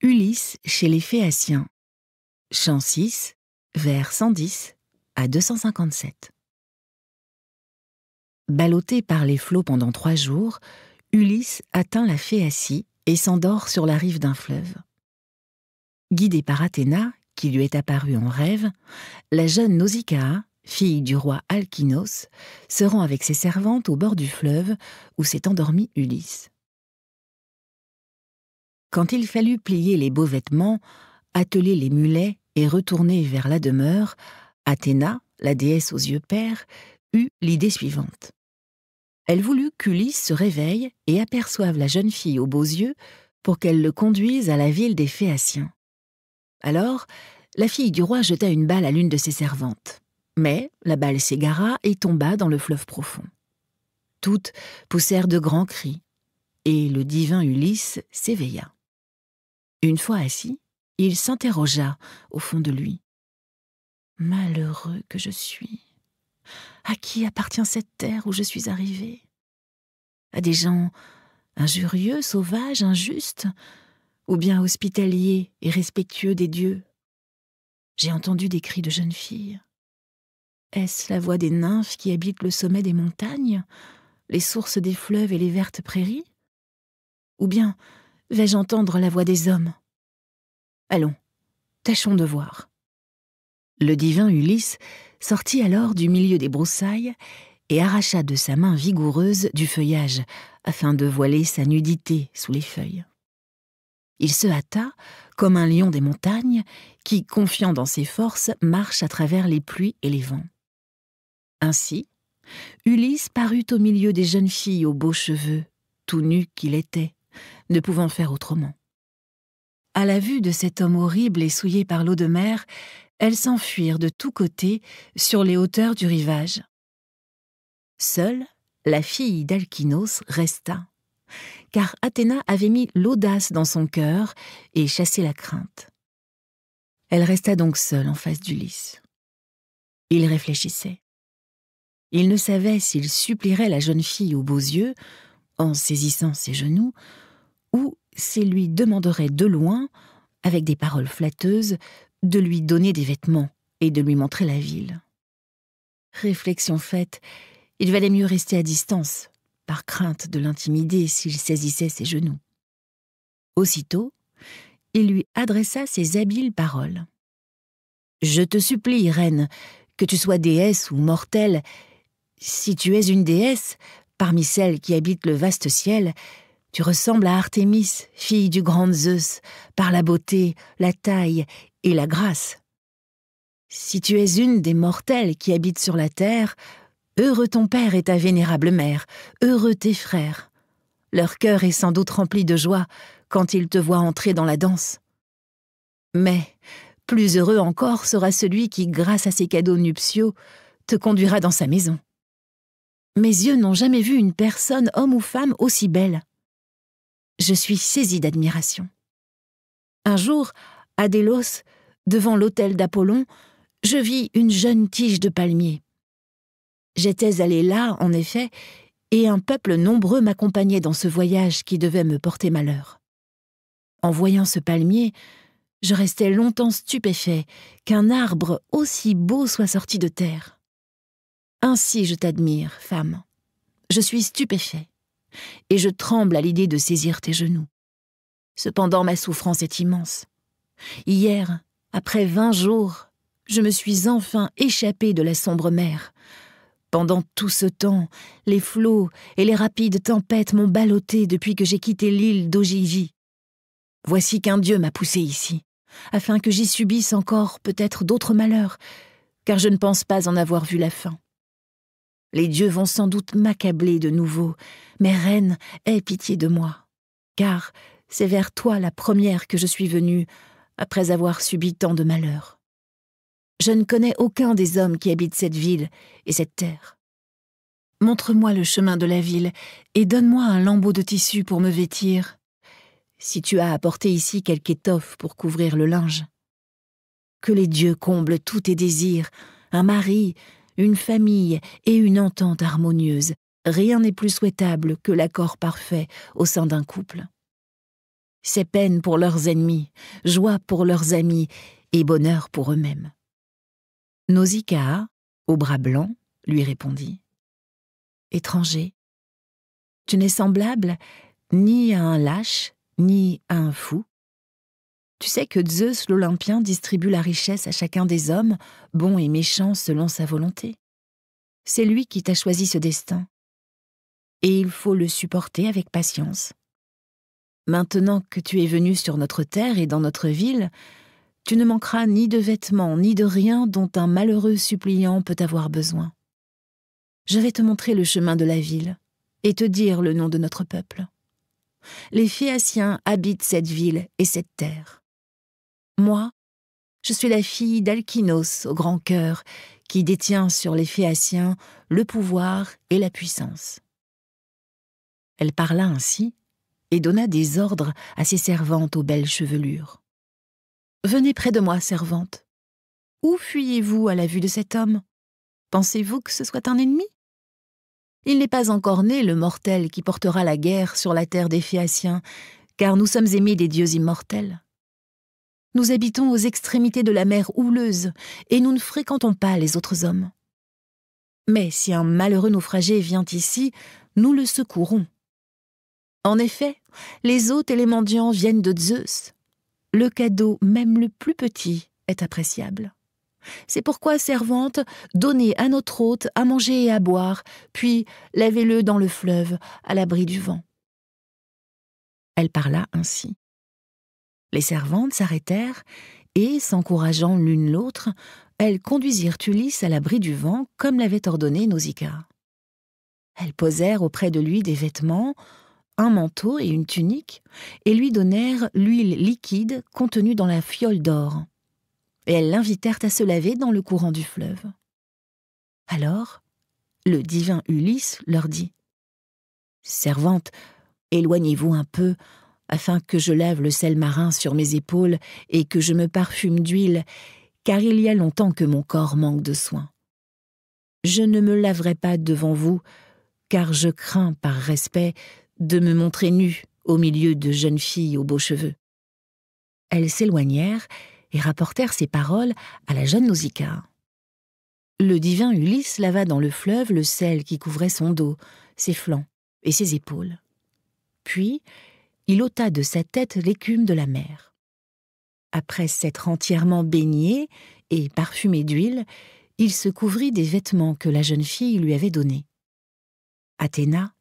Ulysse chez les Phéaciens. Chant 6, vers 110 à 257. Ballotté par les flots pendant 3 jours, Ulysse atteint la Phéacie et s'endort sur la rive d'un fleuve. Guidée par Athéna, qui lui est apparue en rêve, la jeune Nausicaa, fille du roi Alkinos, se rend avec ses servantes au bord du fleuve où s'est endormi Ulysse. Quand il fallut plier les beaux vêtements, atteler les mulets et retourner vers la demeure, Athéna, la déesse aux yeux pères, eut l'idée suivante. Elle voulut qu'Ulysse se réveille et aperçoive la jeune fille aux beaux yeux pour qu'elle le conduise à la ville des Phéaciens. Alors, la fille du roi jeta une balle à l'une de ses servantes. Mais la balle s'égara et tomba dans le fleuve profond. Toutes poussèrent de grands cris, et le divin Ulysse s'éveilla. Une fois assis, il s'interrogea au fond de lui. « Malheureux que je suis! À qui appartient cette terre où je suis arrivé? À des gens injurieux, sauvages, injustes, ou bien hospitaliers et respectueux des dieux? J'ai entendu des cris de jeunes filles. Est-ce la voix des nymphes qui habitent le sommet des montagnes, les sources des fleuves et les vertes prairies? Ou bien vais-je entendre la voix des hommes? Allons, tâchons de voir. » Le divin Ulysse sortit alors du milieu des broussailles et arracha de sa main vigoureuse du feuillage afin de voiler sa nudité sous les feuilles. Il se hâta comme un lion des montagnes qui, confiant dans ses forces, marche à travers les pluies et les vents. Ainsi, Ulysse parut au milieu des jeunes filles aux beaux cheveux, tout nu qu'il était, ne pouvant faire autrement. À la vue de cet homme horrible et souillé par l'eau de mer, elles s'enfuirent de tous côtés sur les hauteurs du rivage. Seule, la fille d'Alkinos resta, car Athéna avait mis l'audace dans son cœur et chassé la crainte. Elle resta donc seule en face d'Ulysse. Il réfléchissait. Il ne savait s'il supplierait la jeune fille aux beaux yeux, en saisissant ses genoux, ou s'il lui demanderait de loin, avec des paroles flatteuses, de lui donner des vêtements et de lui montrer la ville. Réflexion faite, il valait mieux rester à distance, par crainte de l'intimider s'il saisissait ses genoux. Aussitôt, il lui adressa ces habiles paroles. « Je te supplie, reine, que tu sois déesse ou mortelle. Si tu es une déesse, parmi celles qui habitent le vaste ciel, tu ressembles à Artémis, fille du grand Zeus, par la beauté, la taille et la grâce. Si tu es une des mortelles qui habitent sur la terre, heureux ton père et ta vénérable mère, heureux tes frères. Leur cœur est sans doute rempli de joie quand ils te voient entrer dans la danse. Mais plus heureux encore sera celui qui, grâce à ses cadeaux nuptiaux, te conduira dans sa maison. Mes yeux n'ont jamais vu une personne, homme ou femme, aussi belle. Je suis saisie d'admiration. Un jour, à Délos, devant l'autel d'Apollon, je vis une jeune tige de palmier. J'étais allée là, en effet, et un peuple nombreux m'accompagnait dans ce voyage qui devait me porter malheur. En voyant ce palmier, je restais longtemps stupéfait qu'un arbre aussi beau soit sorti de terre. Ainsi je t'admire, femme. Je suis stupéfait, et je tremble à l'idée de saisir tes genoux. Cependant, ma souffrance est immense. Hier, après 20 jours, je me suis enfin échappée de la sombre mer. Pendant tout ce temps, les flots et les rapides tempêtes m'ont ballottée depuis que j'ai quitté l'île d'Ogygie. Voici qu'un dieu m'a poussée ici, afin que j'y subisse encore peut-être d'autres malheurs, car je ne pense pas en avoir vu la fin. Les dieux vont sans doute m'accabler de nouveau, mais reine, aie pitié de moi, car c'est vers toi la première que je suis venue, après avoir subi tant de malheurs. Je ne connais aucun des hommes qui habitent cette ville et cette terre. Montre-moi le chemin de la ville et donne-moi un lambeau de tissu pour me vêtir, si tu as apporté ici quelque étoffe pour couvrir le linge. Que les dieux comblent tous tes désirs, un mari, une famille et une entente harmonieuse. Rien n'est plus souhaitable que l'accord parfait au sein d'un couple. c'est peine pour leurs ennemis, joie pour leurs amis et bonheur pour eux-mêmes. Nausicaa, au bras blanc, lui répondit. Étranger, tu n'es semblable ni à un lâche, ni à un fou. Tu sais que Zeus l'Olympien distribue la richesse à chacun des hommes, bons et méchants selon sa volonté. C'est lui qui t'a choisi ce destin. Et il faut le supporter avec patience. Maintenant que tu es venu sur notre terre et dans notre ville, tu ne manqueras ni de vêtements, ni de rien dont un malheureux suppliant peut avoir besoin. Je vais te montrer le chemin de la ville et te dire le nom de notre peuple. Les Phéaciens habitent cette ville et cette terre. Moi, je suis la fille d'Alkynos au grand cœur, qui détient sur les Phéaciens le pouvoir et la puissance. Elle parla ainsi et donna des ordres à ses servantes aux belles chevelures. « Venez près de moi, servante. Où fuyez-vous à la vue de cet homme? Pensez-vous que ce soit un ennemi? Il n'est pas encore né le mortel qui portera la guerre sur la terre des Phéaciens, car nous sommes aimés des dieux immortels. Nous habitons aux extrémités de la mer houleuse, et nous ne fréquentons pas les autres hommes. Mais si un malheureux naufragé vient ici, nous le secourons. En effet, les hôtes et les mendiants viennent de Zeus. Le cadeau, même le plus petit, est appréciable. C'est pourquoi, servante, donnez à notre hôte à manger et à boire, puis lavez-le dans le fleuve, à l'abri du vent. » Elle parla ainsi. Les servantes s'arrêtèrent et, s'encourageant l'une l'autre, elles conduisirent Ulysse à l'abri du vent, comme l'avait ordonné Nausicaa. Elles posèrent auprès de lui des vêtements, un manteau et une tunique, et lui donnèrent l'huile liquide contenue dans la fiole d'or. Et elles l'invitèrent à se laver dans le courant du fleuve. Alors, le divin Ulysse leur dit « Servante, éloignez-vous un peu, afin que je lave le sel marin sur mes épaules et que je me parfume d'huile, car il y a longtemps que mon corps manque de soins. Je ne me laverai pas devant vous, car je crains, par respect, de me montrer nue au milieu de jeunes filles aux beaux cheveux. » Elles s'éloignèrent et rapportèrent ces paroles à la jeune Nausicaa. Le divin Ulysse lava dans le fleuve le sel qui couvrait son dos, ses flancs et ses épaules. Puis, il ôta de sa tête l'écume de la mer. Après s'être entièrement baigné et parfumé d'huile, il se couvrit des vêtements que la jeune fille lui avait donnés. Athéna,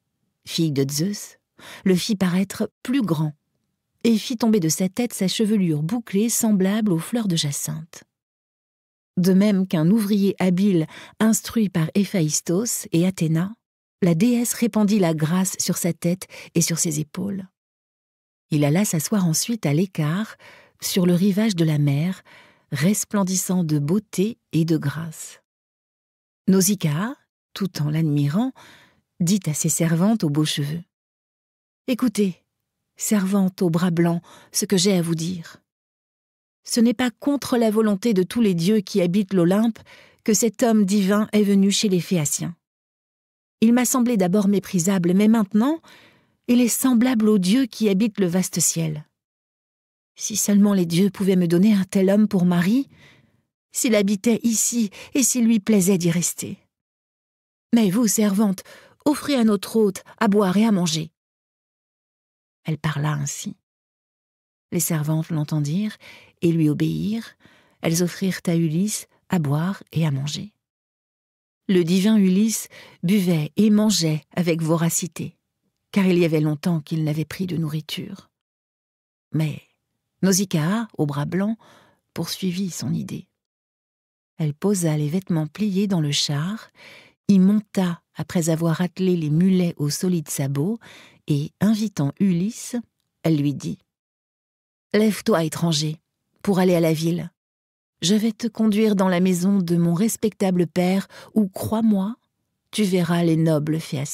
fille de Zeus, le fit paraître plus grand et fit tomber de sa tête sa chevelure bouclée semblable aux fleurs de jacinthe. De même qu'un ouvrier habile instruit par Héphaïstos et Athéna, la déesse répandit la grâce sur sa tête et sur ses épaules. Il alla s'asseoir ensuite à l'écart, sur le rivage de la mer, resplendissant de beauté et de grâce. Nausicaa, tout en l'admirant, dit à ses servantes aux beaux cheveux « Écoutez, servantes aux bras blancs, ce que j'ai à vous dire. Ce n'est pas contre la volonté de tous les dieux qui habitent l'Olympe que cet homme divin est venu chez les Phéaciens. Il m'a semblé d'abord méprisable, mais maintenant, il est semblable aux dieux qui habitent le vaste ciel. Si seulement les dieux pouvaient me donner un tel homme pour mari, s'il habitait ici et s'il lui plaisait d'y rester. Mais vous, servantes, offrez à notre hôte à boire et à manger. » Elle parla ainsi. Les servantes l'entendirent et lui obéirent. Elles offrirent à Ulysse à boire et à manger. Le divin Ulysse buvait et mangeait avec voracité, car il y avait longtemps qu'il n'avait pris de nourriture. Mais Nausicaa, au bras blanc, poursuivit son idée. Elle posa les vêtements pliés dans le char, y monta après avoir attelé les mulets aux solides sabots, et, invitant Ulysse, elle lui dit « Lève-toi, étranger, pour aller à la ville. Je vais te conduire dans la maison de mon respectable père où, crois-moi, tu verras les nobles Phéaciens. »